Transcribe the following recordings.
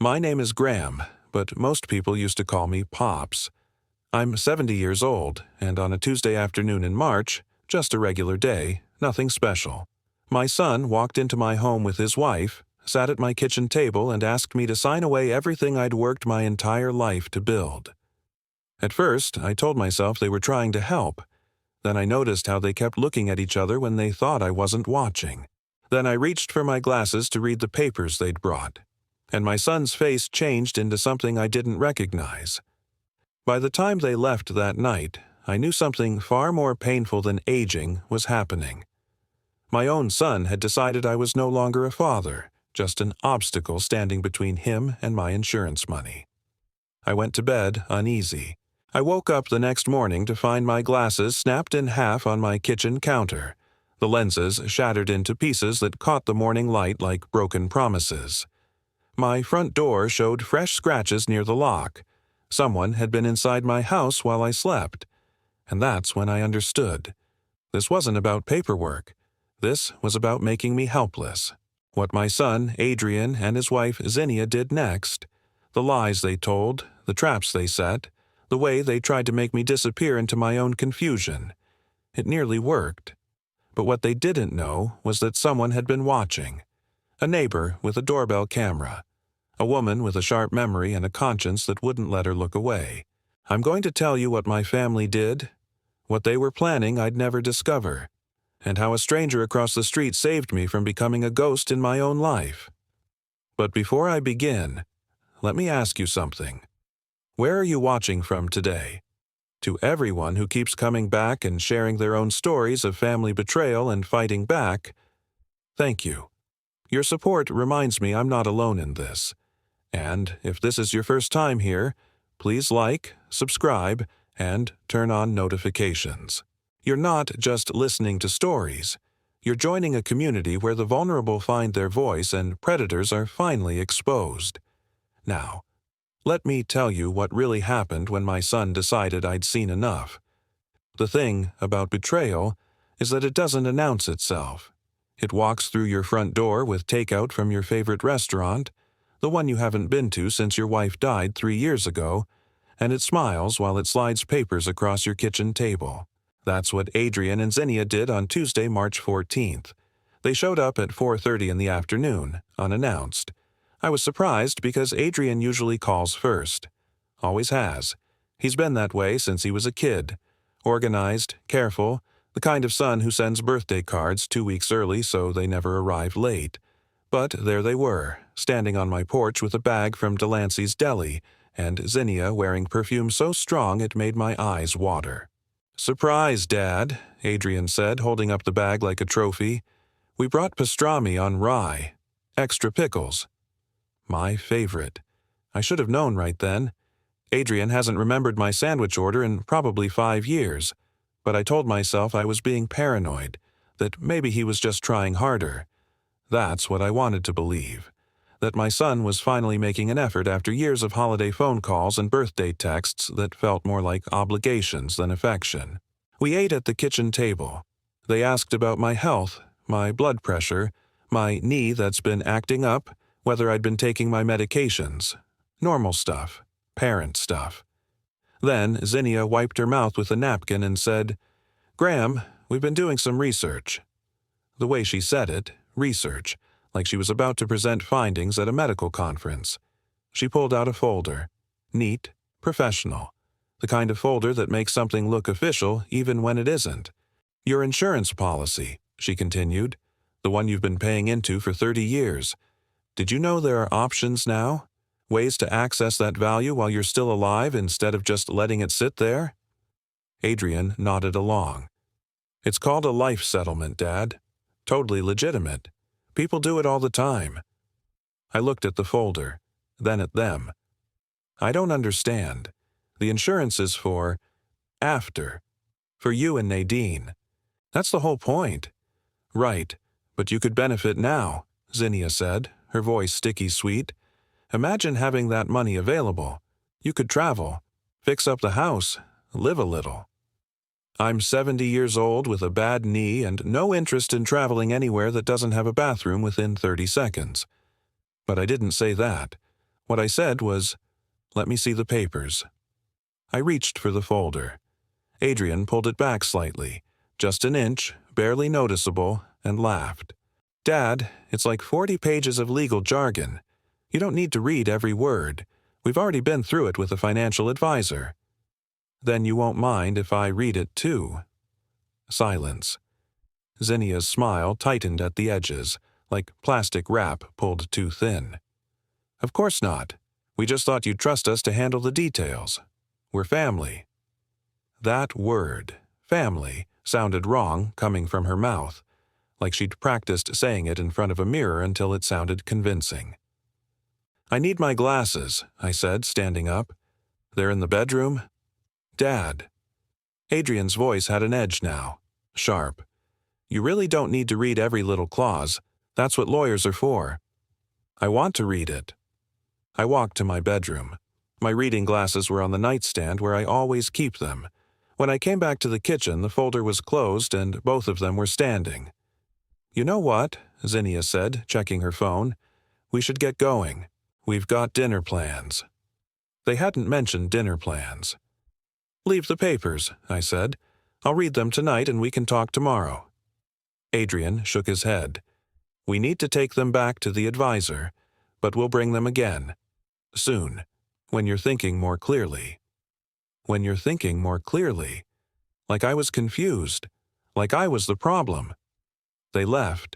My name is Graham, but most people used to call me Pops. I'm 70 years old, and on a Tuesday afternoon in March, just a regular day, nothing special, my son walked into my home with his wife, sat at my kitchen table, and asked me to sign away everything I'd worked my entire life to build. At first, I told myself they were trying to help. Then I noticed how they kept looking at each other when they thought I wasn't watching. Then I reached for my glasses to read the papers they'd brought, and my son's face changed into something I didn't recognize. By the time they left that night, I knew something far more painful than aging was happening. My own son had decided I was no longer a father, just an obstacle standing between him and my insurance money. I went to bed uneasy. I woke up the next morning to find my glasses snapped in half on my kitchen counter, the lenses shattered into pieces that caught the morning light like broken promises. My front door showed fresh scratches near the lock. Someone had been inside my house while I slept. And that's when I understood. This wasn't about paperwork. This was about making me helpless. What my son, Adrian, and his wife, Zinnia, did next, the lies they told, the traps they set, the way they tried to make me disappear into my own confusion. It nearly worked. But what they didn't know was that someone had been watching. A neighbor with a doorbell camera. A woman with a sharp memory and a conscience that wouldn't let her look away. I'm going to tell you what my family did, what they were planning I'd never discover, and how a stranger across the street saved me from becoming a ghost in my own life. But before I begin, let me ask you something. Where are you watching from today? To everyone who keeps coming back and sharing their own stories of family betrayal and fighting back, thank you. Your support reminds me I'm not alone in this. And if this is your first time here, please like, subscribe, and turn on notifications. You're not just listening to stories. You're joining a community where the vulnerable find their voice and predators are finally exposed. Now, let me tell you what really happened when my son decided I'd seen enough. The thing about betrayal is that it doesn't announce itself. It walks through your front door with takeout from your favorite restaurant, the one you haven't been to since your wife died 3 years ago, and it smiles while it slides papers across your kitchen table. That's what Adrian and Zinnia did on Tuesday, March 14th. They showed up at 4:30 in the afternoon, unannounced. I was surprised because Adrian usually calls first. Always has. He's been that way since he was a kid. Organized, careful, the kind of son who sends birthday cards 2 weeks early so they never arrive late. But there they were, standing on my porch with a bag from Delancey's Deli, and Zinnia wearing perfume so strong it made my eyes water. "Surprise, Dad," Adrian said, holding up the bag like a trophy. "We brought pastrami on rye. Extra pickles." My favorite. I should have known right then. Adrian hasn't remembered my sandwich order in probably 5 years, but I told myself I was being paranoid, that maybe he was just trying harder. That's what I wanted to believe, that my son was finally making an effort after years of holiday phone calls and birthday texts that felt more like obligations than affection. We ate at the kitchen table. They asked about my health, my blood pressure, my knee that's been acting up, whether I'd been taking my medications. Normal stuff. Parent stuff. Then Zinnia wiped her mouth with a napkin and said, "Graham, we've been doing some research." The way she said it, research, like she was about to present findings at a medical conference. She pulled out a folder. Neat, professional. The kind of folder that makes something look official even when it isn't. "Your insurance policy," she continued, "the one you've been paying into for 30 years. Did you know there are options now? Ways to access that value while you're still alive instead of just letting it sit there?" Adrian nodded along. "It's called a life settlement, Dad. Totally legitimate. People do it all the time." I looked at the folder, then at them. "I don't understand. The insurance is for after. For you and Nadine. That's the whole point." "Right, but you could benefit now," Zinnia said, her voice sticky sweet. "Imagine having that money available. You could travel, fix up the house, live a little." "I'm 70 years old with a bad knee and no interest in traveling anywhere that doesn't have a bathroom within 30 seconds. But I didn't say that. What I said was, "Let me see the papers." I reached for the folder. Adrian pulled it back slightly, just an inch, barely noticeable, and laughed. "Dad, it's like 40 pages of legal jargon. You don't need to read every word. We've already been through it with a financial advisor." "Then you won't mind if I read it too?" Silence. Zinnia's smile tightened at the edges, like plastic wrap pulled too thin. "Of course not. We just thought you'd trust us to handle the details. We're family." That word, family, sounded wrong coming from her mouth, like she'd practiced saying it in front of a mirror until it sounded convincing. "I need my glasses," I said, standing up. "They're in the bedroom?" "Dad." Adrian's voice had an edge now, sharp. "You really don't need to read every little clause. That's what lawyers are for." "I want to read it." I walked to my bedroom. My reading glasses were on the nightstand where I always keep them. When I came back to the kitchen, the folder was closed and both of them were standing. "You know what?" Zinnia said, checking her phone. "We should get going. We've got dinner plans." They hadn't mentioned dinner plans. "Leave the papers," I said. "I'll read them tonight and we can talk tomorrow." Adrian shook his head. "We need to take them back to the advisor, but we'll bring them again. Soon. When you're thinking more clearly." When you're thinking more clearly. Like I was confused. Like I was the problem. They left.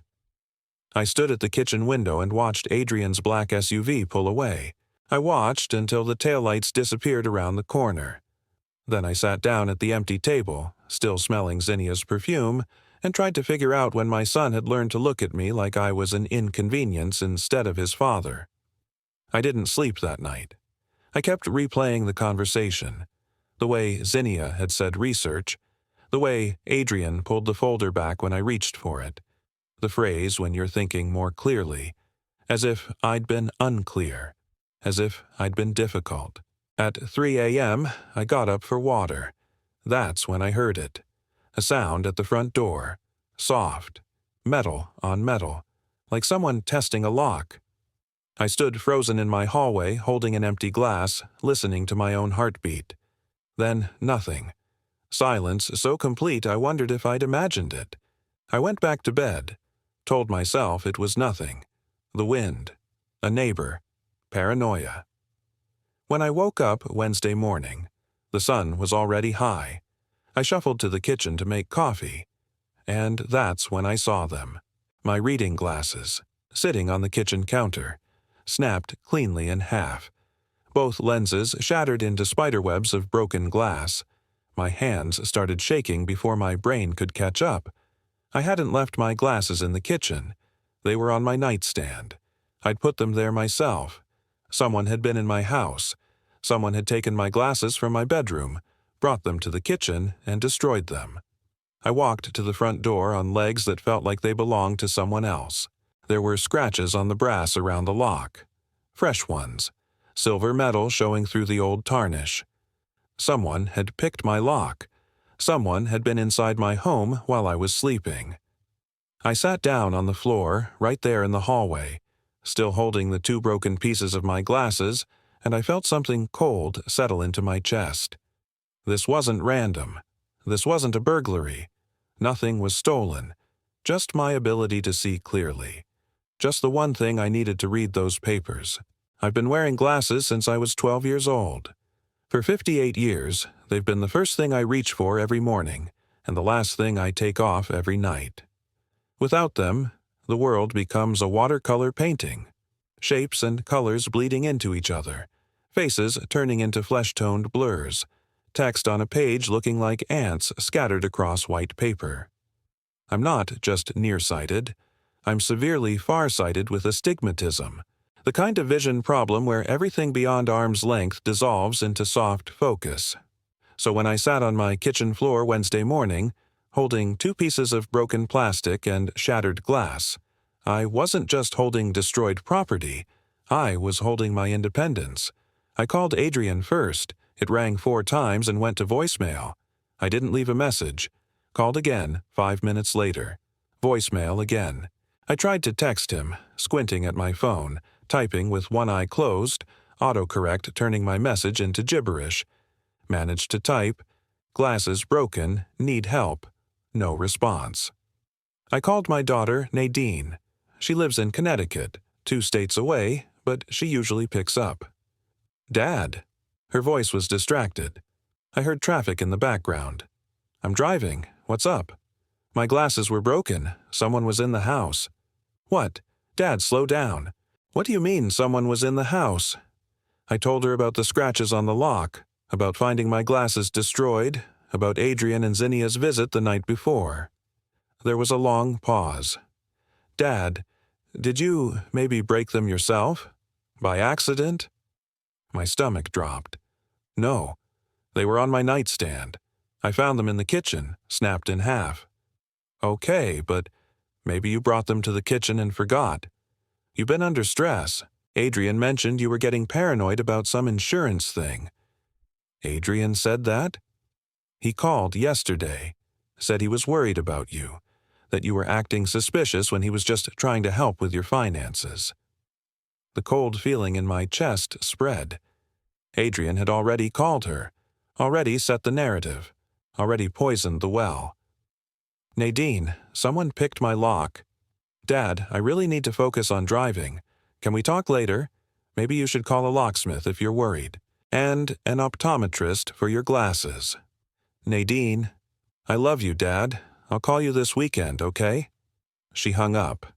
I stood at the kitchen window and watched Adrian's black SUV pull away. I watched until the taillights disappeared around the corner. Then I sat down at the empty table, still smelling Zinnia's perfume, and tried to figure out when my son had learned to look at me like I was an inconvenience instead of his father. I didn't sleep that night. I kept replaying the conversation. The way Zinnia had said research. The way Adrian pulled the folder back when I reached for it. The phrase, "when you're thinking more clearly." As if I'd been unclear. As if I'd been difficult. At 3 a.m., I got up for water. That's when I heard it. A sound at the front door. Soft. Metal on metal. Like someone testing a lock. I stood frozen in my hallway, holding an empty glass, listening to my own heartbeat. Then nothing. Silence so complete I wondered if I'd imagined it. I went back to bed. Told myself it was nothing. The wind. A neighbor. Paranoia. When I woke up Wednesday morning, the sun was already high. I shuffled to the kitchen to make coffee. And that's when I saw them. My reading glasses, sitting on the kitchen counter, snapped cleanly in half. Both lenses shattered into spiderwebs of broken glass. My hands started shaking before my brain could catch up. I hadn't left my glasses in the kitchen. They were on my nightstand. I'd put them there myself. Someone had been in my house. Someone had taken my glasses from my bedroom, brought them to the kitchen, and destroyed them. I walked to the front door on legs that felt like they belonged to someone else. There were scratches on the brass around the lock. Fresh ones. Silver metal showing through the old tarnish. Someone had picked my lock. Someone had been inside my home while I was sleeping. I sat down on the floor, right there in the hallway, still holding the two broken pieces of my glasses, and I felt something cold settle into my chest. This wasn't random. This wasn't a burglary. Nothing was stolen. Just my ability to see clearly. Just the one thing I needed to read those papers. I've been wearing glasses since I was 12 years old. For 58 years, they've been the first thing I reach for every morning, and the last thing I take off every night. Without them, the world becomes a watercolor painting. Shapes and colors bleeding into each other. Faces turning into flesh-toned blurs. Text on a page looking like ants scattered across white paper. I'm not just nearsighted. I'm severely farsighted with astigmatism. The kind of vision problem where everything beyond arm's length dissolves into soft focus. So when I sat on my kitchen floor Wednesday morning, holding two pieces of broken plastic and shattered glass, I wasn't just holding destroyed property, I was holding my independence. I called Adrian first. It rang 4 times and went to voicemail. I didn't leave a message. Called again 5 minutes later. Voicemail again. I tried to text him, squinting at my phone, typing with one eye closed, autocorrect turning my message into gibberish. Managed to type, "Glasses broken, need help." No response. I called my daughter, Nadine. She lives in Connecticut, 2 states away, but she usually picks up. "Dad." Her voice was distracted. I heard traffic in the background. "I'm driving. What's up?" "My glasses were broken. Someone was in the house." "What? Dad, slow down. What do you mean someone was in the house?" I told her about the scratches on the lock, about finding my glasses destroyed, about Adrian and Zinnia's visit the night before. There was a long pause. "Dad, did you maybe break them yourself? By accident?" My stomach dropped. "No. They were on my nightstand. I found them in the kitchen, snapped in half." "Okay, but maybe you brought them to the kitchen and forgot. You've been under stress. Adrian mentioned you were getting paranoid about some insurance thing." "Adrian said that?" "He called yesterday. Said he was worried about you, that you were acting suspicious when he was just trying to help with your finances." The cold feeling in my chest spread. Adrian had already called her, already set the narrative, already poisoned the well. "Nadine, someone picked my lock. Dad, I really need to focus on driving. Can we talk later? Maybe you should call a locksmith if you're worried. And an optometrist for your glasses. Nadine, I love you, Dad. I'll call you this weekend, okay?" She hung up.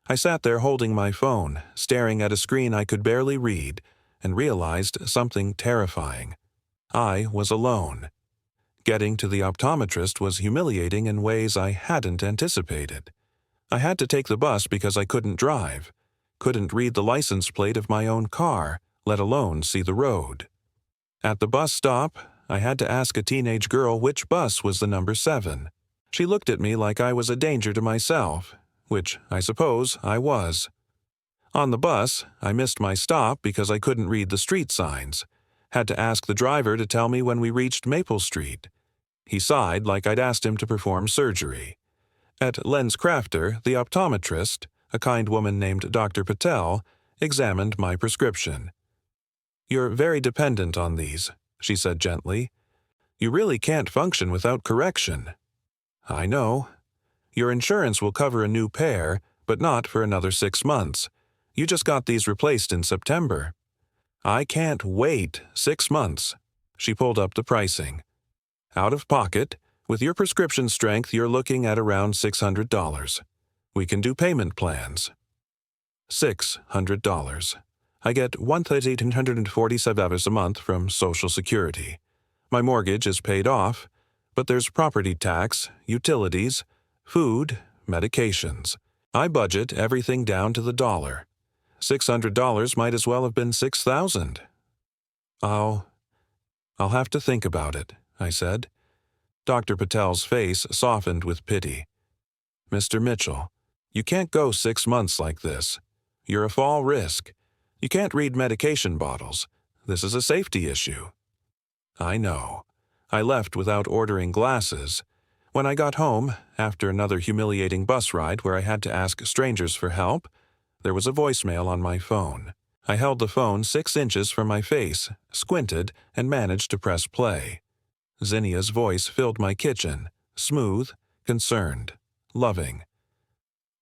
I sat there holding my phone, staring at a screen I could barely read, and realized something terrifying. I was alone. Getting to the optometrist was humiliating in ways I hadn't anticipated. I had to take the bus because I couldn't drive, couldn't read the license plate of my own car, let alone see the road. At the bus stop, I had to ask a teenage girl which bus was the number 7. She looked at me like I was a danger to myself, which I suppose I was. On the bus, I missed my stop because I couldn't read the street signs. Had to ask the driver to tell me when we reached Maple Street. He sighed like I'd asked him to perform surgery. At Lens Crafter, the optometrist, a kind woman named Dr. Patel, examined my prescription. "You're very dependent on these," she said gently. "You really can't function without correction." "I know. Your insurance will cover a new pair, but not for another 6 months. You just got these replaced in September." "I can't wait 6 months." She pulled up the pricing. "Out of pocket, with your prescription strength, you're looking at around $600. We can do payment plans." $600. I get $1,847 a month from Social Security. My mortgage is paid off, but there's property tax, utilities, food, medications. I budget everything down to the dollar. $600 might as well have been $6,000. I'll have to think about it," I said. Dr. Patel's face softened with pity. "Mr. Mitchell, you can't go 6 months like this. You're a fall risk. You can't read medication bottles. This is a safety issue." "I know." I left without ordering glasses. When I got home, after another humiliating bus ride where I had to ask strangers for help, there was a voicemail on my phone. I held the phone 6 inches from my face, squinted, and managed to press play. Zinnia's voice filled my kitchen, smooth, concerned, loving.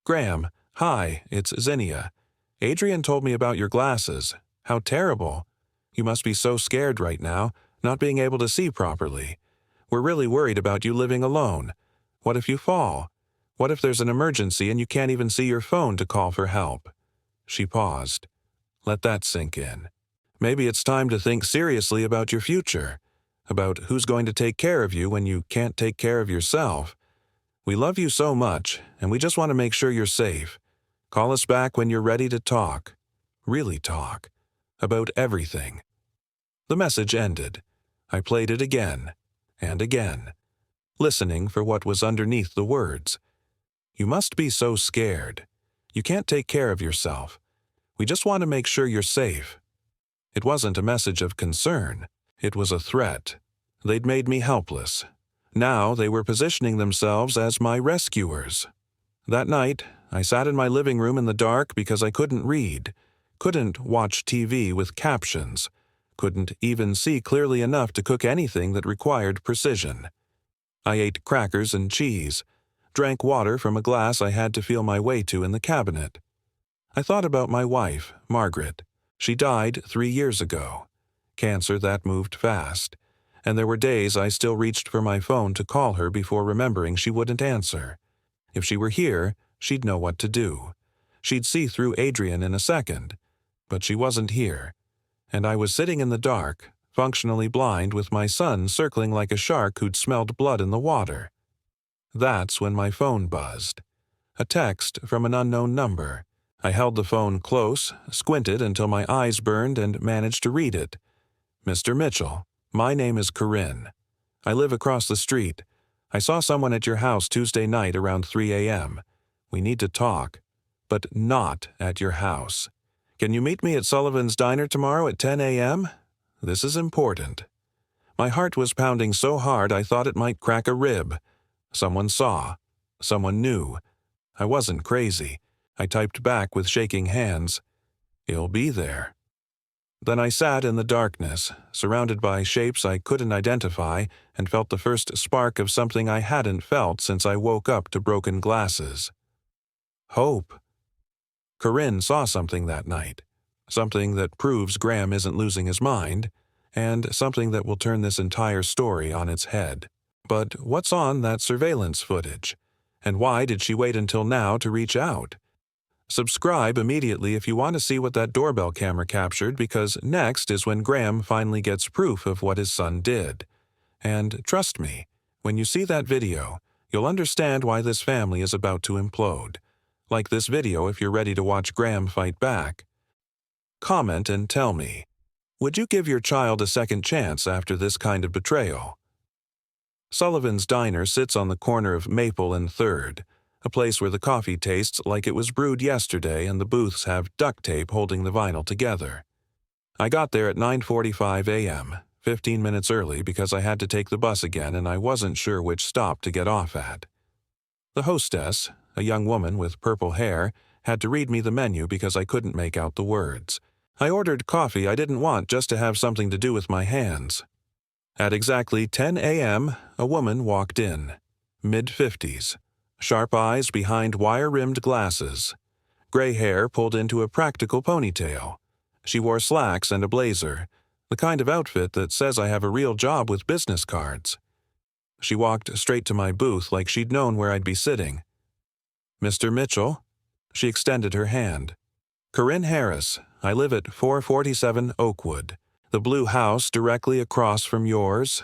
"Graham, hi, it's Zinnia. Adrian told me about your glasses. How terrible. You must be so scared right now, not being able to see properly. We're really worried about you living alone. What if you fall? What if there's an emergency and you can't even see your phone to call for help?" She paused. Let that sink in. Maybe it's time to think seriously about your future, about who's going to take care of you when you can't take care of yourself. We love you so much, and we just want to make sure you're safe. Call us back when you're ready to talk. Really talk. About everything. The message ended. I played it again, and again, listening for what was underneath the words. You must be so scared. You can't take care of yourself. We just want to make sure you're safe. It wasn't a message of concern. It was a threat. They'd made me helpless. Now they were positioning themselves as my rescuers. That night, I sat in my living room in the dark because I couldn't read, couldn't watch TV with captions, couldn't even see clearly enough to cook anything that required precision. I ate crackers and cheese, drank water from a glass I had to feel my way to in the cabinet. I thought about my wife, Margaret. She died 3 years ago. Cancer that moved fast, and there were days I still reached for my phone to call her before remembering she wouldn't answer. If she were here, she'd know what to do. She'd see through Adrian in a second, but she wasn't here, and I was sitting in the dark, functionally blind, with my son circling like a shark who'd smelled blood in the water. That's when my phone buzzed. A text from an unknown number. I held the phone close, squinted until my eyes burned, and managed to read it. Mr. Mitchell, my name is Corinne. I live across the street. I saw someone at your house Tuesday night around 3 a.m. We need to talk, but not at your house. Can you meet me at Sullivan's Diner tomorrow at 10 a.m.? This is important. My heart was pounding so hard I thought it might crack a rib. Someone saw. Someone knew. I wasn't crazy. I typed back with shaking hands. He'll be there. Then I sat in the darkness, surrounded by shapes I couldn't identify, and felt the first spark of something I hadn't felt since I woke up to broken glasses. Hope. Corinne saw something that night. Something that proves Graham isn't losing his mind, and something that will turn this entire story on its head. But what's on that surveillance footage? And why did she wait until now to reach out? Subscribe immediately if you want to see what that doorbell camera captured, because next is when Graham finally gets proof of what his son did. And trust me, when you see that video, you'll understand why this family is about to implode. Like this video if you're ready to watch Graham fight back. Comment and tell me, would you give your child a second chance after this kind of betrayal? Sullivan's Diner sits on the corner of Maple and 3rd, a place where the coffee tastes like it was brewed yesterday and the booths have duct tape holding the vinyl together. I got there at 9:45 a.m., 15 minutes early because I had to take the bus again and I wasn't sure which stop to get off at. The hostess, a young woman with purple hair, had to read me the menu because I couldn't make out the words. I ordered coffee I didn't want just to have something to do with my hands. At exactly 10 a.m., a woman walked in, mid-50s. Sharp eyes behind wire-rimmed glasses. Gray hair pulled into a practical ponytail. She wore slacks and a blazer, the kind of outfit that says I have a real job with business cards. She walked straight to my booth like she'd known where I'd be sitting. Mr. Mitchell? She extended her hand. Corinne Harris, I live at 447 Oakwood, the blue house directly across from yours.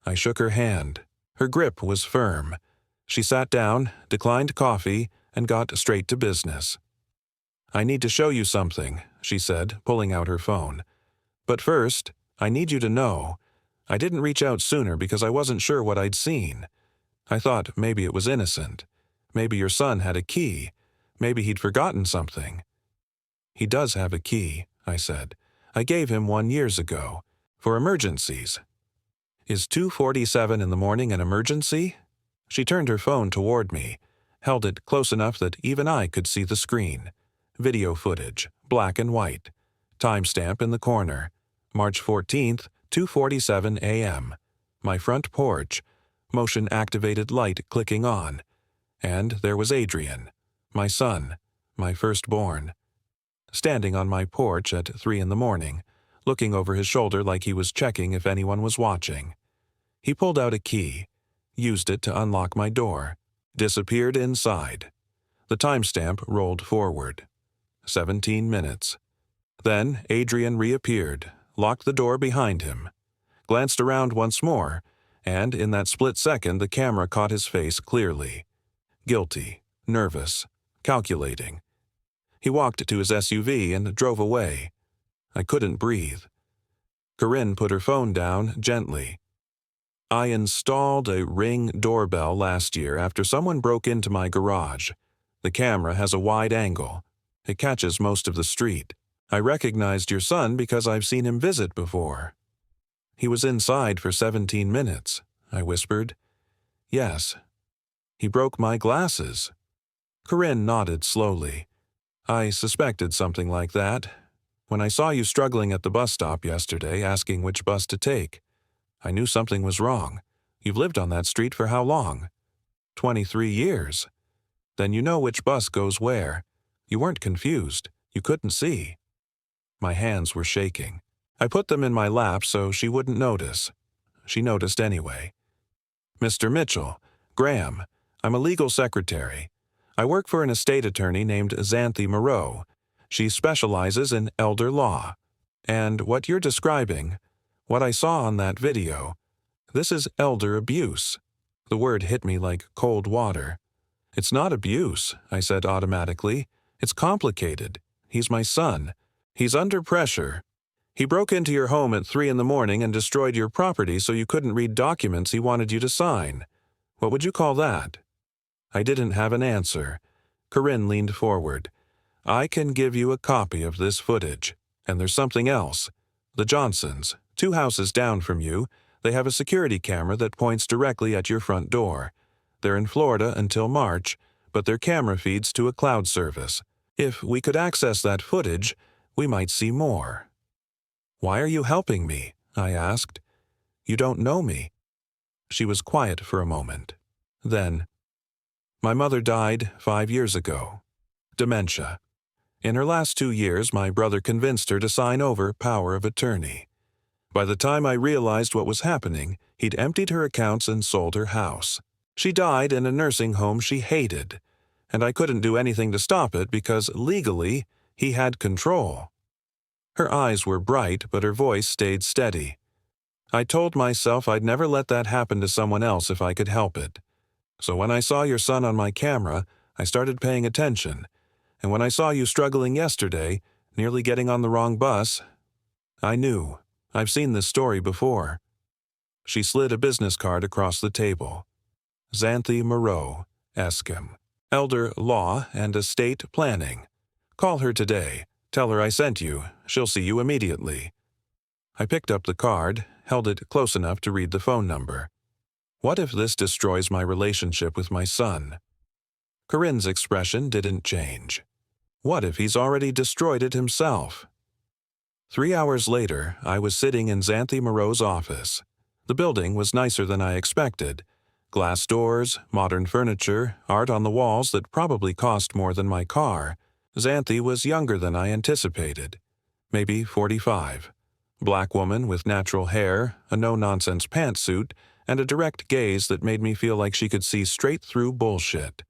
I shook her hand. Her grip was firm. She sat down, declined coffee, and got straight to business. I need to show you something, she said, pulling out her phone. But first, I need you to know, I didn't reach out sooner because I wasn't sure what I'd seen. I thought maybe it was innocent. Maybe your son had a key. Maybe he'd forgotten something. He does have a key, I said. I gave him one years ago. For emergencies. Is 2:47 in the morning an emergency? She turned her phone toward me, held it close enough that even I could see the screen. Video footage, black and white. Timestamp in the corner. March 14th, 2:47 a.m. My front porch. Motion-activated light clicking on. And there was Adrian, my son, my firstborn. Standing on my porch at 3 in the morning, looking over his shoulder like he was checking if anyone was watching. He pulled out a key. Used it to unlock my door, disappeared inside. The timestamp rolled forward. 17 minutes. Then Adrian reappeared, locked the door behind him, glanced around once more, and in that split second the camera caught his face clearly. Guilty, nervous, calculating. He walked to his SUV and drove away. I couldn't breathe. Corinne put her phone down gently. I installed a Ring doorbell last year after someone broke into my garage. The camera has a wide angle. It catches most of the street. I recognized your son because I've seen him visit before. He was inside for 17 minutes, I whispered. Yes. He broke my glasses. Corinne nodded slowly. I suspected something like that. When I saw you struggling at the bus stop yesterday, asking which bus to take, I knew something was wrong. You've lived on that street for how long? 23 years. Then you know which bus goes where. You weren't confused. You couldn't see. My hands were shaking. I put them in my lap so she wouldn't notice. She noticed anyway. Mr. Mitchell, Graham, I'm a legal secretary. I work for an estate attorney named Xanthi Moreau. She specializes in elder law. And what you're describing, what I saw on that video, this is elder abuse. The word hit me like cold water. It's not abuse, I said automatically. It's complicated. He's my son. He's under pressure. He broke into your home at 3 in the morning and destroyed your property so you couldn't read documents he wanted you to sign. What would you call that? I didn't have an answer. Corinne leaned forward. I can give you a copy of this footage. And there's something else. The Johnsons, 2 houses down from you, they have a security camera that points directly at your front door. They're in Florida until March, but their camera feeds to a cloud service. If we could access that footage, we might see more. Why are you helping me? I asked. You don't know me. She was quiet for a moment. Then, my mother died 5 years ago. Dementia. In her last 2 years, my brother convinced her to sign over power of attorney. By the time I realized what was happening, he'd emptied her accounts and sold her house. She died in a nursing home she hated, and I couldn't do anything to stop it because, legally, he had control. Her eyes were bright, but her voice stayed steady. I told myself I'd never let that happen to someone else if I could help it. So when I saw your son on my camera, I started paying attention. And when I saw you struggling yesterday, nearly getting on the wrong bus, I knew. I've seen this story before. She slid a business card across the table. Xanthi Moreau, Eskim. Elder Law and Estate Planning. Call her today. Tell her I sent you. She'll see you immediately. I picked up the card, held it close enough to read the phone number. What if this destroys my relationship with my son? Corinne's expression didn't change. What if he's already destroyed it himself? 3 hours later, I was sitting in Xanthi Moreau's office. The building was nicer than I expected. Glass doors, modern furniture, art on the walls that probably cost more than my car. Xanthi was younger than I anticipated. Maybe 45. Black woman with natural hair, a no-nonsense pantsuit, and a direct gaze that made me feel like she could see straight through bullshit.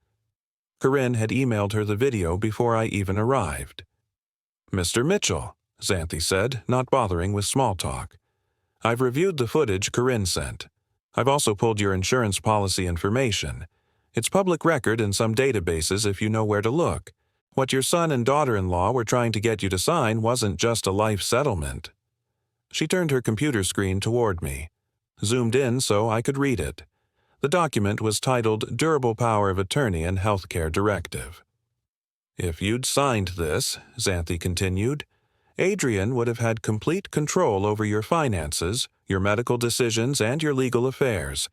Corinne had emailed her the video before I even arrived. Mr. Mitchell, Xanthi said, not bothering with small talk. I've reviewed the footage Corinne sent. I've also pulled your insurance policy information. It's public record in some databases if you know where to look. What your son and daughter-in-law were trying to get you to sign wasn't just a life settlement. She turned her computer screen toward me, zoomed in so I could read it. The document was titled Durable Power of Attorney and Healthcare Directive. If you'd signed this, Xanthi continued, Adrian would have had complete control over your finances, your medical decisions, and your legal affairs.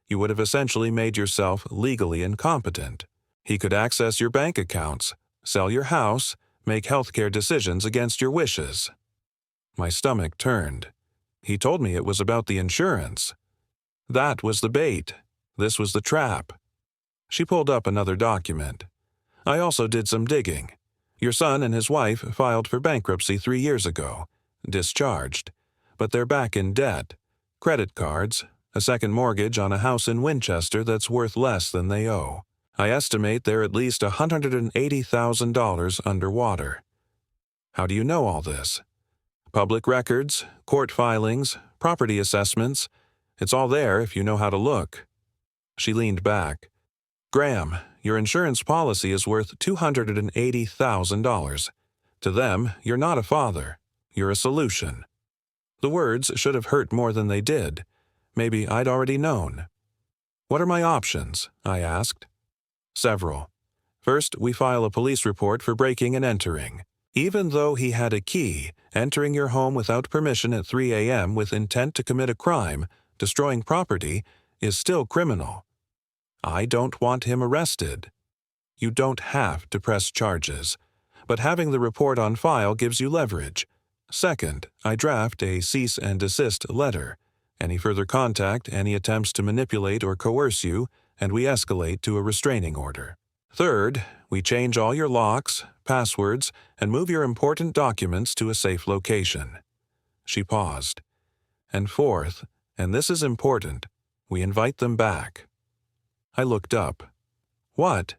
You would have essentially made yourself legally incompetent. He could access your bank accounts, sell your house, make healthcare decisions against your wishes. My stomach turned. He told me it was about the insurance. That was the bait. This was the trap. She pulled up another document. I also did some digging. Your son and his wife filed for bankruptcy 3 years ago, discharged, but they're back in debt. Credit cards, a second mortgage on a house in Winchester that's worth less than they owe. I estimate they're at least $180,000 underwater. How do you know all this? Public records, court filings, property assessments. It's all there if you know how to look. She leaned back. Graham, your insurance policy is worth $280,000. To them, you're not a father. You're a solution. The words should have hurt more than they did. Maybe I'd already known. What are my options? I asked. Several. First, we file a police report for breaking and entering. Even though he had a key, entering your home without permission at 3 a.m. with intent to commit a crime, destroying property, is still criminal. I don't want him arrested. You don't have to press charges, but having the report on file gives you leverage. Second, I draft a cease and desist letter. Any further contact, any attempts to manipulate or coerce you, and we escalate to a restraining order. Third, we change all your locks, passwords, and move your important documents to a safe location. She paused. And fourth, and this is important, we invite them back. I looked up. What?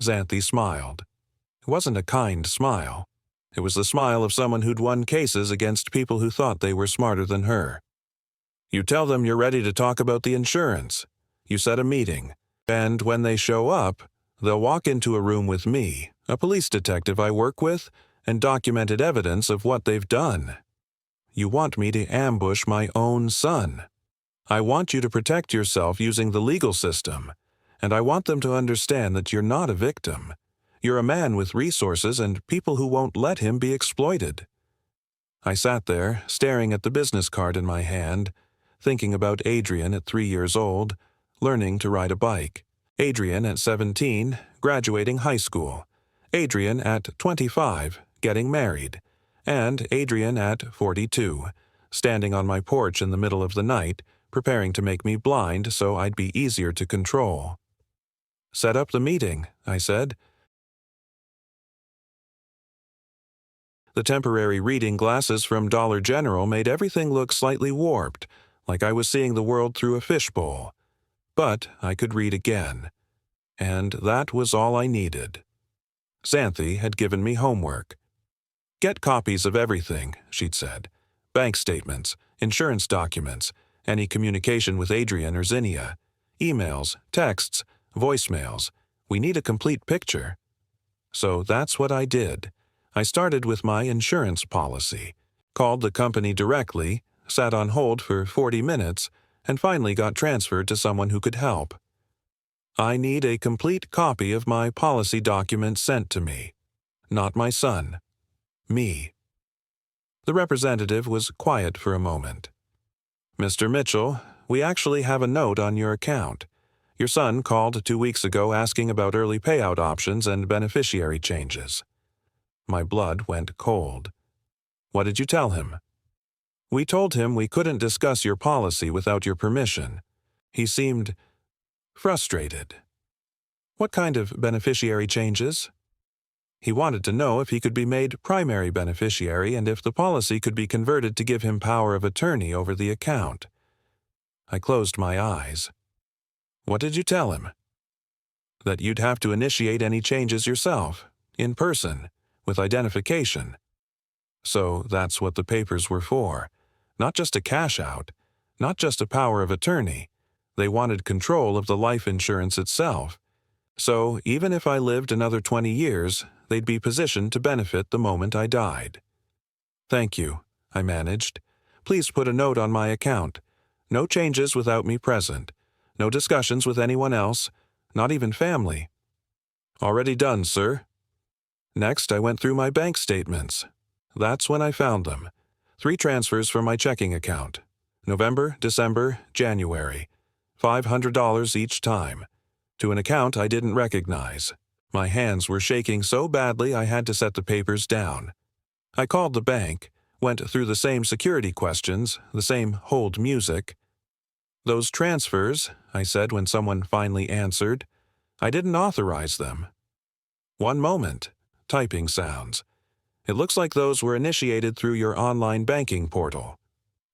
Xanthi smiled. It wasn't a kind smile. It was the smile of someone who'd won cases against people who thought they were smarter than her. You tell them you're ready to talk about the insurance. You set a meeting, and when they show up, they'll walk into a room with me, a police detective I work with, and documented evidence of what they've done. You want me to ambush my own son. I want you to protect yourself using the legal system, and I want them to understand that you're not a victim. You're a man with resources and people who won't let him be exploited. I sat there, staring at the business card in my hand, thinking about Adrian at 3 years old, learning to ride a bike. Adrian at 17, graduating high school. Adrian at 25, getting married. And Adrian at 42, standing on my porch in the middle of the night, preparing to make me blind so I'd be easier to control. Set up the meeting, I said. The temporary reading glasses from Dollar General made everything look slightly warped, like I was seeing the world through a fishbowl. But I could read again. And that was all I needed. Xanthi had given me homework. Get copies of everything, she'd said. Bank statements, insurance documents, any communication with Adrian or Zinnia, emails, texts, voicemails. We need a complete picture. So that's what I did. I started with my insurance policy, called the company directly, sat on hold for 40 minutes, and finally got transferred to someone who could help. I need a complete copy of my policy document sent to me. Not my son. Me. The representative was quiet for a moment. Mr. Mitchell, we actually have a note on your account. Your son called 2 weeks ago asking about early payout options and beneficiary changes. My blood went cold. What did you tell him? We told him we couldn't discuss your policy without your permission. He seemed frustrated. What kind of beneficiary changes? He wanted to know if he could be made primary beneficiary and if the policy could be converted to give him power of attorney over the account. I closed my eyes. What did you tell him? That you'd have to initiate any changes yourself, in person, with identification. So that's what the papers were for. Not just a cash out, not just a power of attorney. They wanted control of the life insurance itself. So even if I lived another 20 years, they'd be positioned to benefit the moment I died. Thank you, I managed. Please put a note on my account. No changes without me present. No discussions with anyone else, not even family. Already done, sir. Next, I went through my bank statements. That's when I found them. 3 transfers from my checking account. November, December, January. $500 each time. To an account I didn't recognize. My hands were shaking so badly I had to set the papers down. I called the bank, went through the same security questions, the same hold music. Those transfers, I said when someone finally answered, I didn't authorize them. One moment. Typing sounds. It looks like those were initiated through your online banking portal.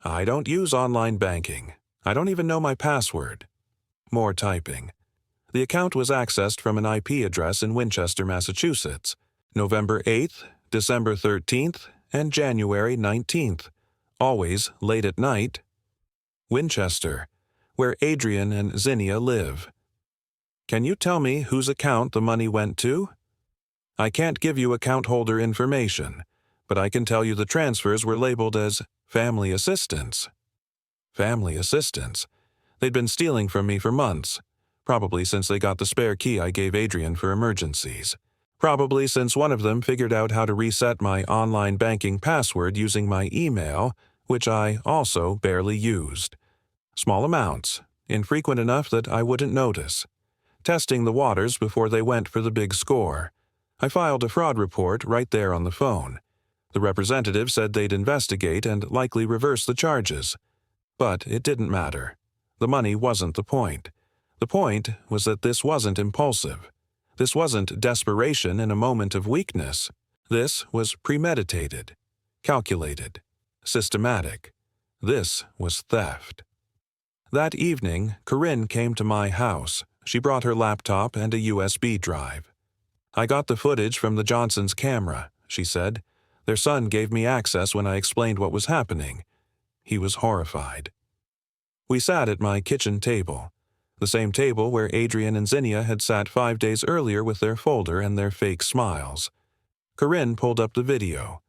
I don't use online banking. I don't even know my password. More typing. The account was accessed from an IP address in Winchester, Massachusetts, November 8th, December 13th, and January 19th, always late at night. Winchester, where Adrian and Zinnia live. Can you tell me whose account the money went to? I can't give you account holder information, but I can tell you the transfers were labeled as family assistance. Family assistance. They'd been stealing from me for months, probably since they got the spare key I gave Adrian for emergencies. Probably since one of them figured out how to reset my online banking password using my email, which I also barely used. Small amounts, infrequent enough that I wouldn't notice. Testing the waters before they went for the big score. I filed a fraud report right there on the phone. The representative said they'd investigate and likely reverse the charges. But it didn't matter. The money wasn't the point. The point was that this wasn't impulsive. This wasn't desperation in a moment of weakness. This was premeditated, calculated, systematic. This was theft. That evening, Corinne came to my house. She brought her laptop and a USB drive. "I got the footage from the Johnsons' camera," she said. "Their son gave me access when I explained what was happening." He was horrified. We sat at my kitchen table, the same table where Adrian and Zinnia had sat 5 days earlier with their folder and their fake smiles. Corinne pulled up the video.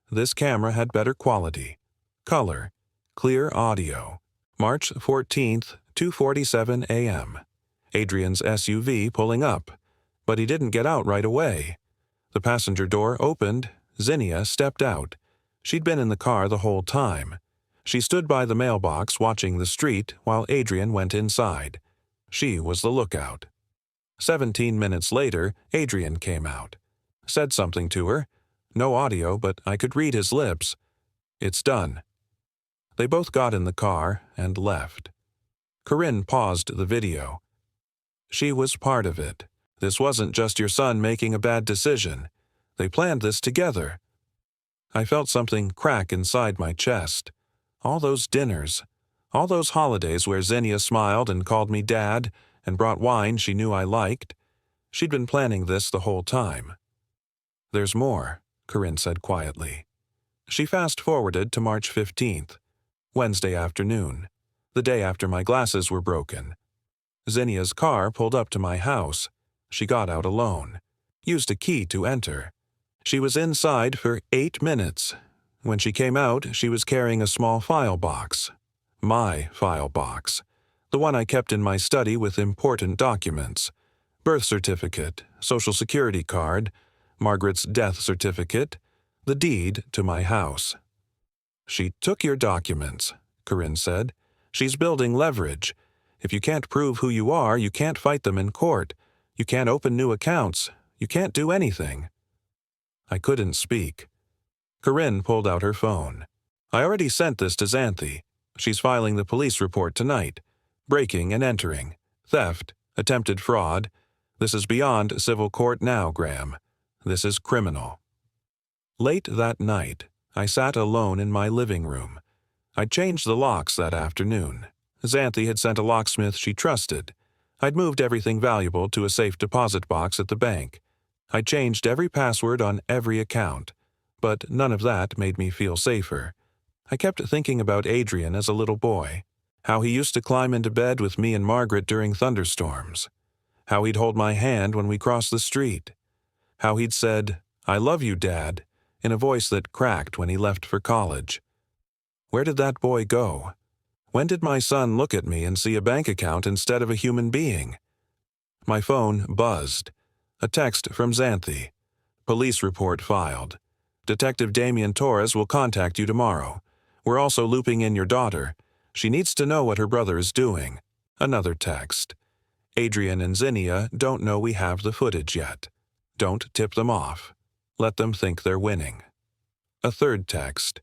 This camera had better quality. Color. Clear audio. March 14th, 2:47 a.m. Adrian's SUV pulling up, but he didn't get out right away. The passenger door opened. Zinnia stepped out. She'd been in the car the whole time. She stood by the mailbox watching the street while Adrian went inside. She was the lookout. 17 minutes later, Adrian came out. Said something to her. No audio, but I could read his lips. "It's done." They both got in the car and left. Corinne paused the video. She was part of it. This wasn't just your son making a bad decision. They planned this together. I felt something crack inside my chest. All those dinners, all those holidays where Zinnia smiled and called me Dad and brought wine she knew I liked. She'd been planning this the whole time. "There's more," Corinne said quietly. She fast-forwarded to March 15th, Wednesday afternoon, the day after my glasses were broken. Zinnia's car pulled up to my house. She got out alone, used a key to enter. She was inside for 8 minutes. When she came out, she was carrying a small file box. My file box. The one I kept in my study with important documents. Birth certificate, Social Security card, Margaret's death certificate, the deed to my house. "She took your documents," Corinne said. "She's building leverage. If you can't prove who you are, you can't fight them in court. You can't open new accounts. You can't do anything." I couldn't speak. Corinne pulled out her phone. "I already sent this to Xanthi. She's filing the police report tonight. Breaking and entering. Theft. Attempted fraud. This is beyond civil court now, Graham. This is criminal." Late that night, I sat alone in my living room. I'd changed the locks that afternoon. Xanthi had sent a locksmith she trusted. I'd moved everything valuable to a safe deposit box at the bank. I'd changed every password on every account. But none of that made me feel safer. I kept thinking about Adrian as a little boy, how he used to climb into bed with me and Margaret during thunderstorms, how he'd hold my hand when we crossed the street, how he'd said, "I love you, Dad," in a voice that cracked when he left for college. Where did that boy go? When did my son look at me and see a bank account instead of a human being? My phone buzzed. A text from Xanthi. "Police report filed. Detective Damian Torres will contact you tomorrow. We're also looping in your daughter. She needs to know what her brother is doing." Another text. "Adrian and Zinnia don't know we have the footage yet. Don't tip them off. Let them think they're winning." A third text.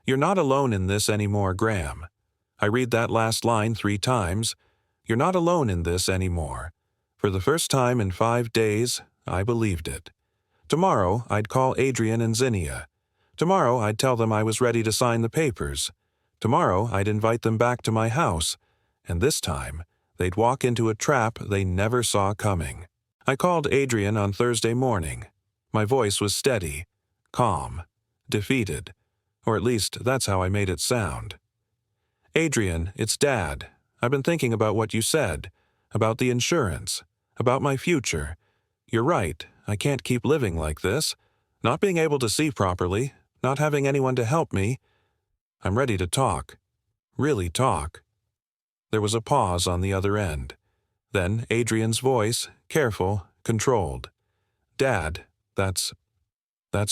"You're not alone in this anymore, Graham." I read that last line 3 times. You're not alone in this anymore. For the first time in 5 days, I believed it. Tomorrow, I'd call Adrian and Zinnia. Tomorrow, I'd tell them I was ready to sign the papers. Tomorrow, I'd invite them back to my house. And this time, they'd walk into a trap they never saw coming. I called Adrian on Thursday morning. My voice was steady, calm, defeated. Or at least, that's how I made it sound. "Adrian, it's Dad. I've been thinking about what you said, about the insurance, about my future. You're right, I can't keep living like this, not being able to see properly, not having anyone to help me. I'm ready to talk, really talk." There was a pause on the other end. Then Adrian's voice, careful, controlled. "Dad, that's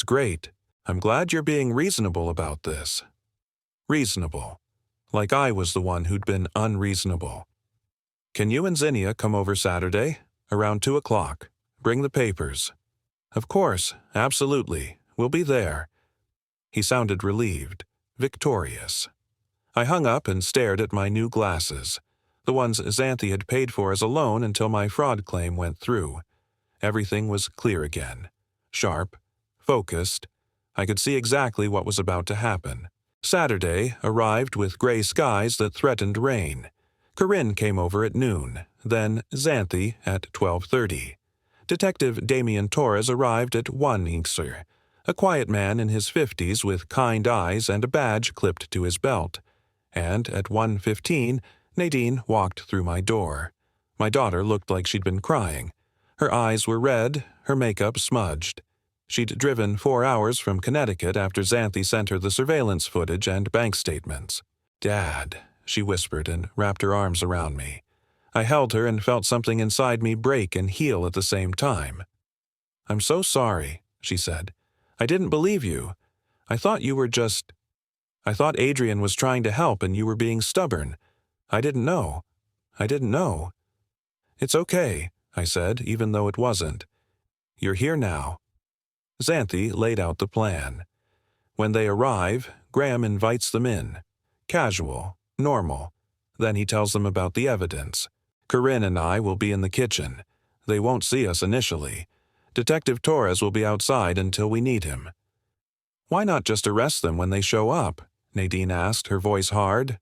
great. I'm glad you're being reasonable about this." Reasonable. Like I was the one who'd been unreasonable. "Can you and Zinnia come over Saturday? Around 2 o'clock. Bring the papers." Of course, absolutely. We'll be there. He sounded relieved, victorious. I hung up and stared at my new glasses, the ones Xanthi had paid for as a loan until my fraud claim went through. Everything was clear again. Sharp, focused. I could see exactly what was about to happen. Saturday arrived with gray skies that threatened rain. Corinne came over at noon, then Xanthi at 12:30. Detective Damian Torres arrived at 1 Inkster, a quiet man in his 50s with kind eyes and a badge clipped to his belt. And at 1:15, Nadine walked through my door. My daughter looked like she'd been crying. Her eyes were red, her makeup smudged. She'd driven 4 hours from Connecticut after Xanthi sent her the surveillance footage and bank statements. "Dad," she whispered and wrapped her arms around me. I held her and felt something inside me break and heal at the same time. "I'm so sorry," she said. "I didn't believe you. I thought Adrian was trying to help and you were being stubborn. I didn't know. "It's okay," I said, even though it wasn't. "You're here now." Xanthi laid out the plan. When they arrive, Graham invites them in. Casual, normal. Then he tells them about the evidence. Corinne and I will be in the kitchen. They won't see us initially. Detective Torres will be outside until we need him. "Why not just arrest them when they show up?" Nadine asked, her voice hard.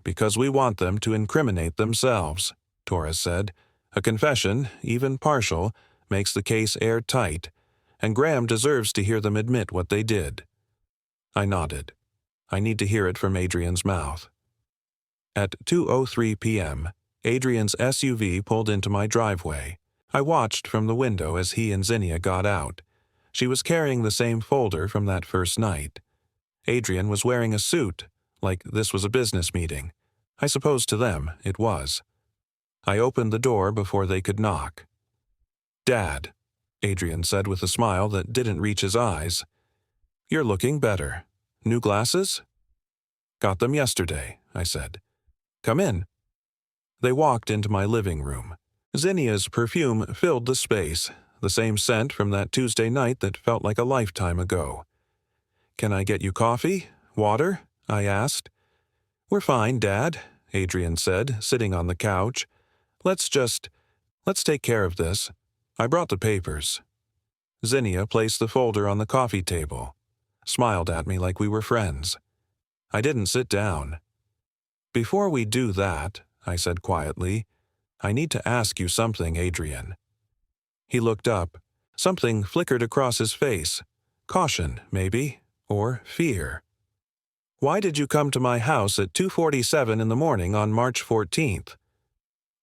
"Because we want them to incriminate themselves," Torres said. "A confession, even partial, makes the case airtight, and Graham deserves to hear them admit what they did." I nodded. I need to hear it from Adrian's mouth. At 2:03 p.m., Adrian's SUV pulled into my driveway. I watched from the window as he and Zinnia got out. She was carrying the same folder from that first night. Adrian was wearing a suit, like this was a business meeting. I suppose to them it was. I opened the door before they could knock. "Dad," Adrian said with a smile that didn't reach his eyes. "You're looking better. New glasses?" "Got them yesterday," I said. "Come in." They walked into my living room. Zinnia's perfume filled the space, the same scent from that Tuesday night that felt like a lifetime ago. "Can I get you coffee? Water?" I asked. "We're fine, Dad," Adrian said, sitting on the couch. Let's take care of this. I brought the papers." Zinnia placed the folder on the coffee table, smiled at me like we were friends. I didn't sit down. "Before we do that," I said quietly, "I need to ask you something, Adrian." He looked up. Something flickered across his face. Caution, maybe, or fear. "Why did you come to my house at 2:47 in the morning on March 14th?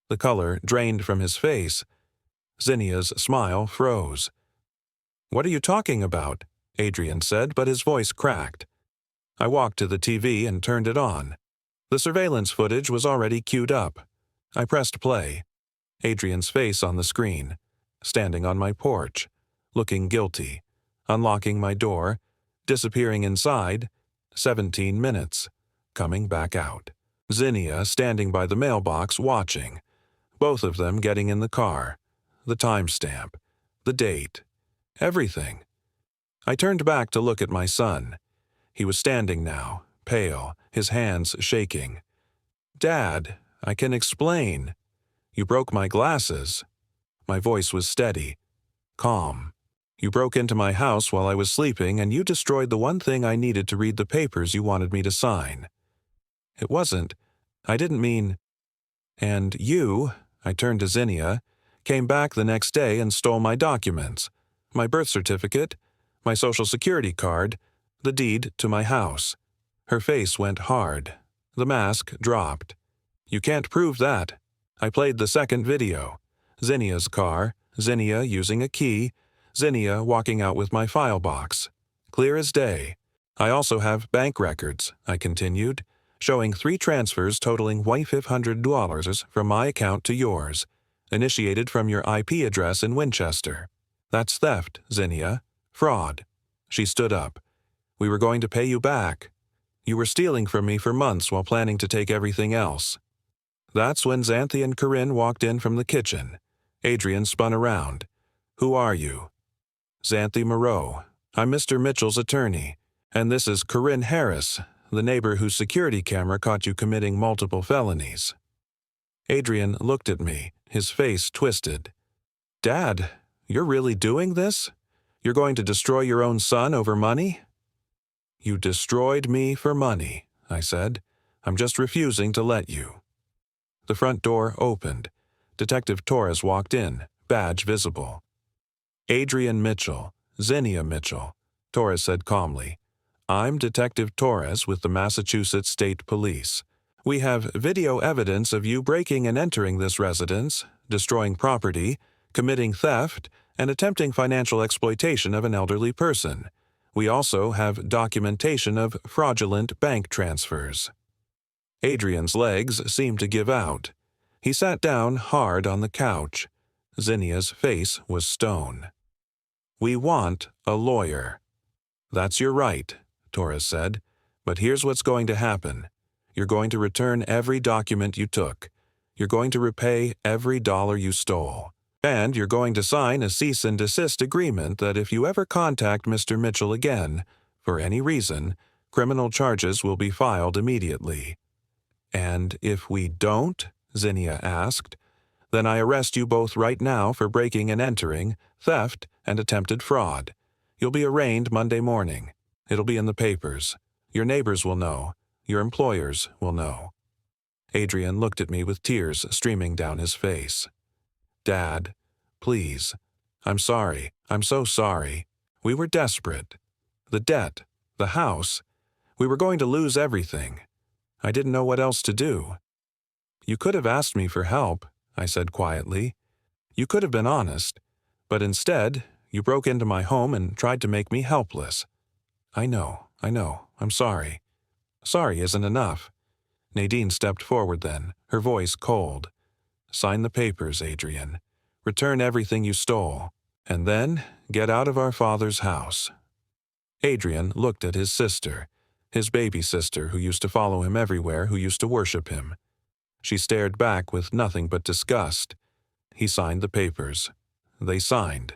The color drained from his face. Zinnia's smile froze. "What are you talking about?" Adrian said, but his voice cracked. I walked to the TV and turned it on. The surveillance footage was already queued up. I pressed play. Adrian's face on the screen, standing on my porch, looking guilty, unlocking my door, disappearing inside, 17 minutes, coming back out. Zinnia standing by the mailbox watching, both of them getting in the car, the timestamp, the date, everything. I turned back to look at my son. He was standing now, pale, his hands shaking. "Dad, I can explain. You broke my glasses." My voice was steady, calm. "You broke into my house while I was sleeping and you destroyed the one thing I needed to read the papers you wanted me to sign." "It wasn't. I didn't mean—" "And you," I turned to Zinnia, "came back the next day and stole my documents, my birth certificate, my social security card, the deed to my house." Her face went hard. The mask dropped. "You can't prove that. I played the second video. Zinnia's car, Zinnia using a key, Zinnia walking out with my file box. Clear as day. I also have bank records," I continued, "showing 3 transfers totaling $1,500 from my account to yours, initiated from your IP address in Winchester. That's theft, Zinnia. Fraud." She stood up. "We were going to pay you back. You were stealing from me for months while planning to take everything else." That's when Xanthi and Corinne walked in from the kitchen. Adrian spun around. "Who are you?" Xanthi Moreau. I'm Mr. Mitchell's attorney, and this is Corinne Harris, the neighbor whose security camera caught you committing multiple felonies." Adrian looked at me, his face twisted. "Dad, you're really doing this? You're going to destroy your own son over money?" "You destroyed me for money," I said. "I'm just refusing to let you." The front door opened. Detective Torres walked in, badge visible. "Adrian Mitchell, Zinnia Mitchell," Torres said calmly. "I'm Detective Torres with the Massachusetts State Police. We have video evidence of you breaking and entering this residence, destroying property, committing theft, and attempting financial exploitation of an elderly person. We also have documentation of fraudulent bank transfers." Adrian's legs seemed to give out. He sat down hard on the couch. Zinnia's face was stone. "We want a lawyer." "That's your right," Torres said. "But here's what's going to happen. You're going to return every document you took. You're going to repay every dollar you stole. And you're going to sign a cease and desist agreement that if you ever contact Mr. Mitchell again, for any reason, criminal charges will be filed immediately." "And if we don't?" Zinnia asked. "Then I arrest you both right now for breaking and entering, theft, and attempted fraud. You'll be arraigned Monday morning. It'll be in the papers. Your neighbors will know. Your employers will know." Adrian looked at me with tears streaming down his face. "Dad, please. I'm sorry. I'm so sorry. We were desperate. The debt, the house. We were going to lose everything. I didn't know what else to do." "You could have asked me for help," I said quietly. "You could have been honest. But instead, you broke into my home and tried to make me helpless." I know. I'm sorry." "Sorry isn't enough." Nadine stepped forward then, her voice cold. "Sign the papers, Adrian. Return everything you stole. And then get out of our father's house." Adrian looked at his sister, his baby sister who used to follow him everywhere, who used to worship him. She stared back with nothing but disgust. He signed the papers. They signed.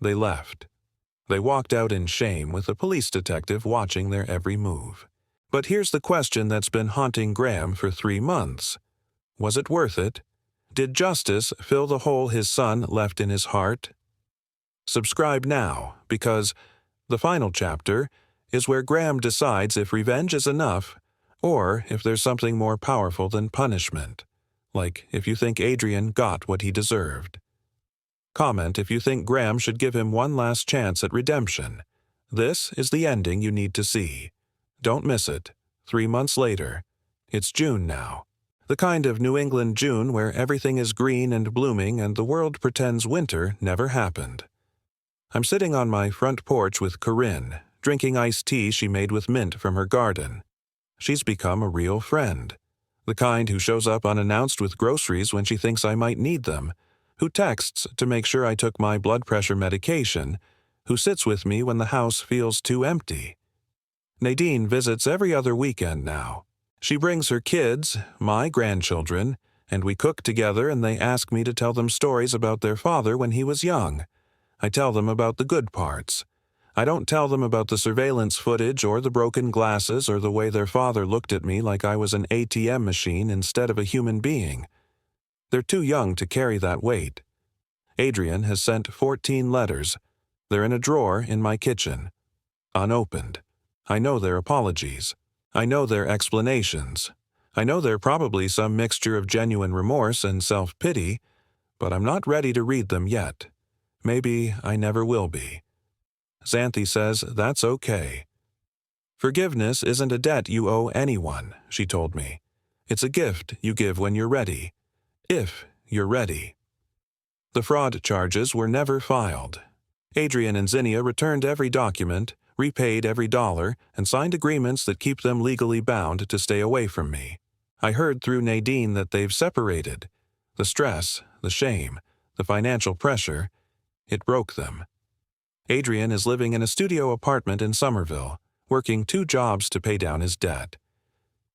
They left. They walked out in shame with a police detective watching their every move. But here's the question that's been haunting Graham for 3 months. Was it worth it? Did justice fill the hole his son left in his heart? Subscribe now, because the final chapter is where Graham decides if revenge is enough or if there's something more powerful than punishment, like if you think Adrian got what he deserved. Comment if you think Graham should give him one last chance at redemption. This is the ending you need to see. Don't miss it. 3 months later. It's June now. The kind of New England June where everything is green and blooming and the world pretends winter never happened. I'm sitting on my front porch with Corinne, drinking iced tea she made with mint from her garden. She's become a real friend. The kind who shows up unannounced with groceries when she thinks I might need them, who texts to make sure I took my blood pressure medication, who sits with me when the house feels too empty. Nadine visits every other weekend now. She brings her kids, my grandchildren, and we cook together and they ask me to tell them stories about their father when he was young. I tell them about the good parts. I don't tell them about the surveillance footage or the broken glasses or the way their father looked at me like I was an ATM machine instead of a human being. They're too young to carry that weight. Adrian has sent 14 letters. They're in a drawer in my kitchen. Unopened. I know their apologies. I know their explanations. I know they're probably some mixture of genuine remorse and self-pity, but I'm not ready to read them yet. Maybe I never will be. Xanthi says that's okay. "Forgiveness isn't a debt you owe anyone," she told me. "It's a gift you give when you're ready. If you're ready." The fraud charges were never filed. Adrian and Zinnia returned every document, repaid every dollar, and signed agreements that keep them legally bound to stay away from me. I heard through Nadine that they've separated. The stress, the shame, the financial pressure, it broke them. Adrian is living in a studio apartment in Somerville, working 2 jobs to pay down his debt.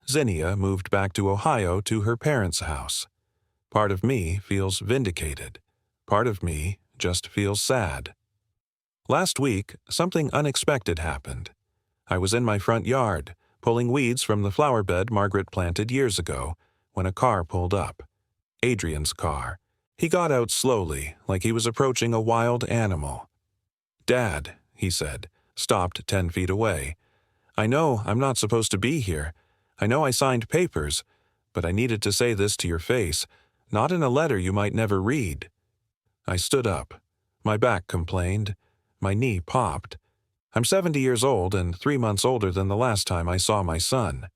Zinnia moved back to Ohio to her parents' house. Part of me feels vindicated. Part of me just feels sad. Last week, something unexpected happened. I was in my front yard, pulling weeds from the flower bed Margaret planted years ago, when a car pulled up. Adrian's car. He got out slowly, like he was approaching a wild animal. "Dad," he said, stopped 10 feet away. "I know I'm not supposed to be here. I know I signed papers, but I needed to say this to your face, not in a letter you might never read." I stood up. My back complained. My knee popped. I'm 70 years old and 3 months older than the last time I saw my son.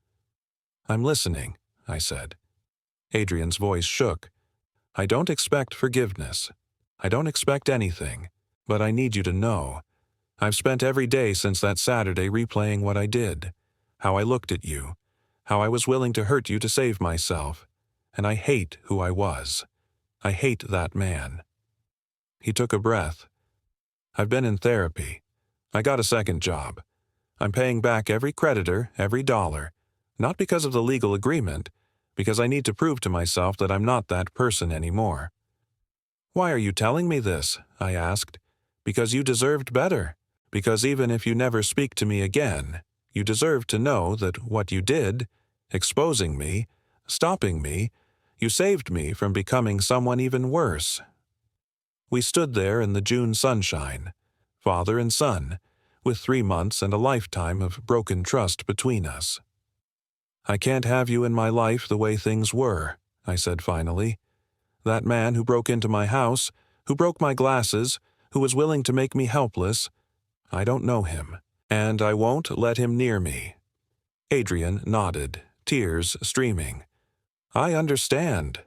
"I'm listening," I said. Adrian's voice shook. "I don't expect forgiveness. I don't expect anything. But I need you to know. I've spent every day since that Saturday replaying what I did, how I looked at you, how I was willing to hurt you to save myself, and I hate who I was. I hate that man." He took a breath. "I've been in therapy. I got a second job. I'm paying back every creditor, every dollar, not because of the legal agreement, because I need to prove to myself that I'm not that person anymore." "Why are you telling me this?" I asked. "Because you deserved better. Because even if you never speak to me again, you deserve to know that what you did, exposing me, stopping me, you saved me from becoming someone even worse." We stood there in the June sunshine, father and son, with 3 months and a lifetime of broken trust between us. "I can't have you in my life the way things were," I said finally. "That man who broke into my house, who broke my glasses, who was willing to make me helpless, I don't know him, and I won't let him near me." Adrian nodded, tears streaming. "I understand.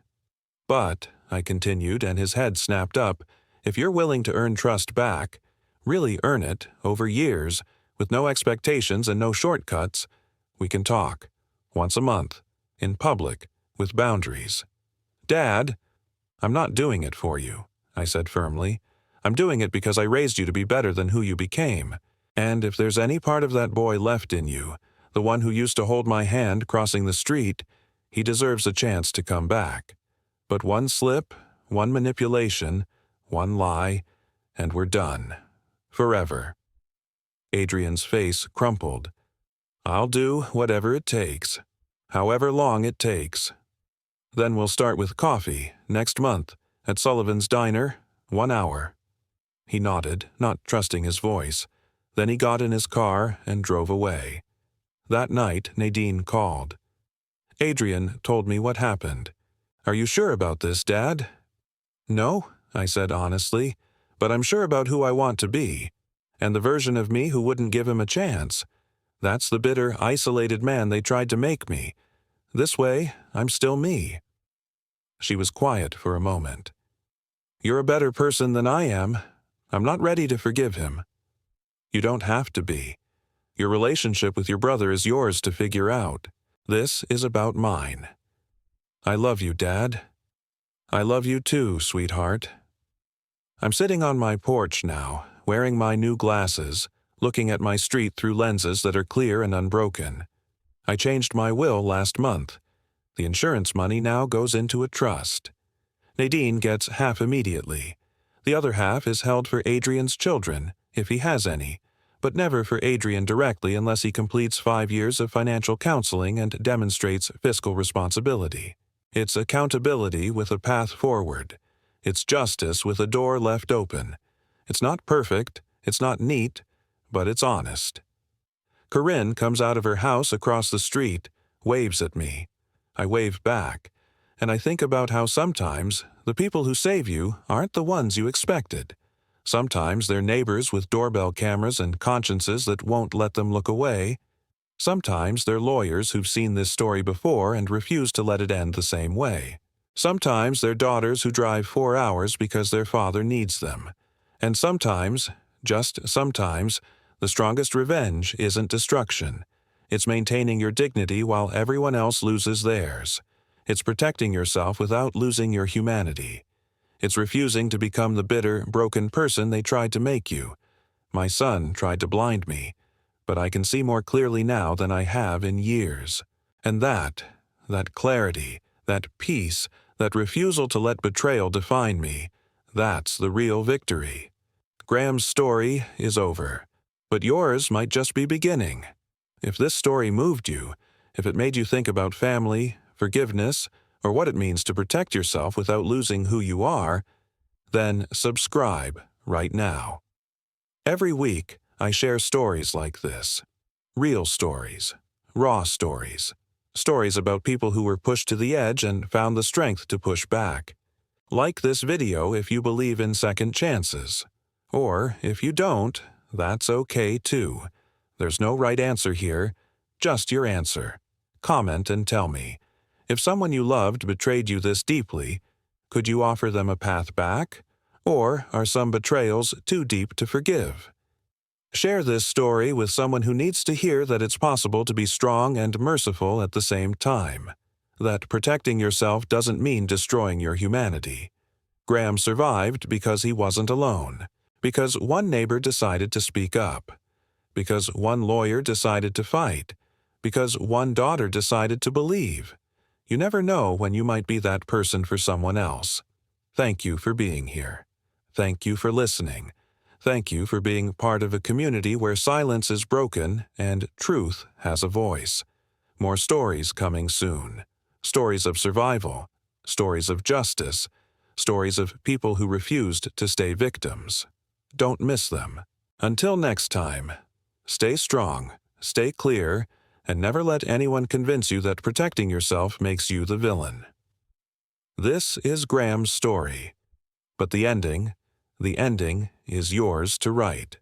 But," I continued, and his head snapped up, "if you're willing to earn trust back, really earn it, over years, with no expectations and no shortcuts, we can talk. Once a month. In public. With boundaries." "Dad, I'm not doing it for you," I said firmly. "I'm doing it because I raised you to be better than who you became. And if there's any part of that boy left in you, the one who used to hold my hand crossing the street, he deserves a chance to come back. But one slip, one manipulation, one lie, and we're done. Forever." Adrian's face crumpled. "I'll do whatever it takes. However long it takes. Then we'll start with coffee, next month, at Sullivan's Diner, 1 hour." He nodded, not trusting his voice. Then he got in his car and drove away. That night, Nadine called. "Adrian told me what happened. Are you sure about this, Dad?" "No," I said honestly, "but I'm sure about who I want to be, and the version of me who wouldn't give him a chance. That's the bitter, isolated man they tried to make me. This way, I'm still me." She was quiet for a moment. "You're a better person than I am. I'm not ready to forgive him." "You don't have to be. Your relationship with your brother is yours to figure out. This is about mine. I love you, Dad. I love you too, sweetheart." I'm sitting on my porch now, wearing my new glasses, looking at my street through lenses that are clear and unbroken. I changed my will last month. The insurance money now goes into a trust. Nadine gets half immediately. The other half is held for Adrian's children, if he has any, but never for Adrian directly unless he completes 5 years of financial counseling and demonstrates fiscal responsibility. It's accountability with a path forward. It's justice with a door left open. It's not perfect, it's not neat, but it's honest. Corinne comes out of her house across the street, waves at me. I wave back, and I think about how sometimes the people who save you aren't the ones you expected. Sometimes they're neighbors with doorbell cameras and consciences that won't let them look away. Sometimes they're lawyers who've seen this story before and refuse to let it end the same way. Sometimes they're daughters who drive 4 hours because their father needs them. And sometimes, just sometimes, the strongest revenge isn't destruction. It's maintaining your dignity while everyone else loses theirs. It's protecting yourself without losing your humanity. It's refusing to become the bitter, broken person they tried to make you. My son tried to blind me, but I can see more clearly now than I have in years. And that clarity, that peace, that refusal to let betrayal define me, that's the real victory. Graham's story is over, but yours might just be beginning. If this story moved you, if it made you think about family, forgiveness, or what it means to protect yourself without losing who you are, then subscribe right now. Every week, I share stories like this. Real stories, raw stories, stories about people who were pushed to the edge and found the strength to push back. Like this video if you believe in second chances. Or, if you don't, that's okay too. There's no right answer here, just your answer. Comment and tell me. If someone you loved betrayed you this deeply, could you offer them a path back? Or are some betrayals too deep to forgive? Share this story with someone who needs to hear that it's possible to be strong and merciful at the same time. That protecting yourself doesn't mean destroying your humanity. Graham survived because he wasn't alone. Because one neighbor decided to speak up. Because one lawyer decided to fight. Because one daughter decided to believe. You never know when you might be that person for someone else. Thank you for being here. Thank you for listening. Thank you for being part of a community where silence is broken and truth has a voice. More stories coming soon. Stories of survival. Stories of justice. Stories of people who refused to stay victims. Don't miss them. Until next time, stay strong, stay clear, and never let anyone convince you that protecting yourself makes you the villain. This is Graham's story, but the ending is yours to write.